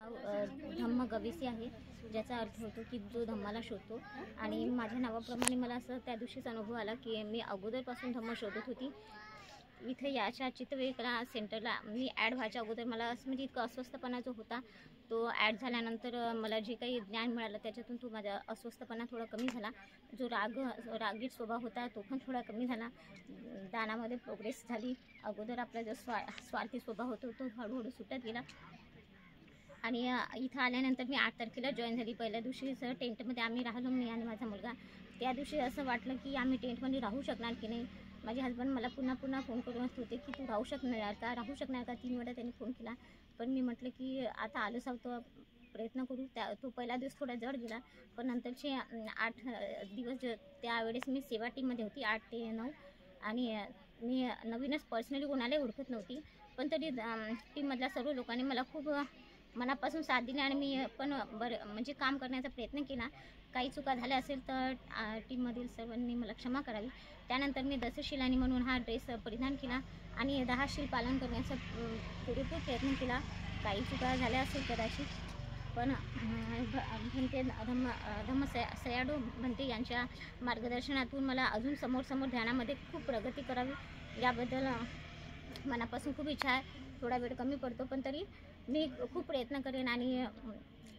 धम्म गविसी आहे, ज्याचा अर्थ होतो की जो धम्माला शोधतो. आणि माझ्या नावाप्रमाणे मला असं त्या दिवशीच अनुभव आला की मी अगोदरपासून धम्म शोधत होती. इथे याच्या चित्तविक्रा सेंटरला मी ॲड व्हायच्या अगोदर मला असं म्हणजे इतका अस्वस्थपणा जो होता तो ॲड झाल्यानंतर मला जे काही ज्ञान मिळालं त्याच्यातून तो माझा अस्वस्थपणा थोडा कमी झाला. जो रागीट स्वभाव होता तो पण थोडा कमी झाला. दानामध्ये प्रोग्रेस झाली. अगोदर आपला जो स्वार्थी स्वभाव होतो तो हळूहळू सुटत गेला. आणि इथं आल्यानंतर मी 8 तारखेला जॉईन झाली. पहिल्या दिवशी टेंटमध्ये आम्ही राहिलो, मी आणि माझा मुलगा. त्या दिवशी असं वाटलं की आम्ही टेंटमध्ये राहू शकणार की नाही. माझे हस्बंड मला पुन्हा फोन करून होते की तू राहू शकणार का 3 वेळा त्यांनी फोन केला. पण मी म्हटलं की आता आलोच आहोत तर प्रयत्न करू. तो पहिला दिवस थोडा जड गेला, पण नंतरचे 8 दिवस त्यावेळेस मी सेवा टीममध्ये होती 8 ते 9. आणि मी नवीनच पर्सनली कोणालाही ओळखत नव्हती, पण तरी टीममधल्या सर्व लोकांनी मला खूप मनापासून साथ दिली आणि मी पण म्हणजे काम करण्याचा प्रयत्न केला. काही चुका झाल्या असेल तर टीममधील सर्वांनी मला क्षमा करावी. त्यानंतर मी दशशिलानी म्हणून हा ड्रेस परिधान केला आणि 10 शील पालन करण्याचा पुरेपूर प्रयत्न केला. काही चुका झाल्या असेल कदाचित, पण भंते धम्म सयाडू भंते यांच्या मार्गदर्शनातून मला अजून समोर ध्यानामध्ये खूप प्रगती करावी याबद्दल मनापासून खूप इच्छा आहे. थोडा वेळ कमी पडतो, पण तरी मी खूप प्रयत्न करेन आणि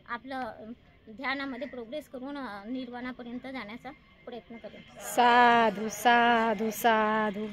आपलं ध्यानामध्ये प्रोग्रेस करून निर्वाणापर्यंत जाण्याचा प्रयत्न करेन. साधू साधू साधू.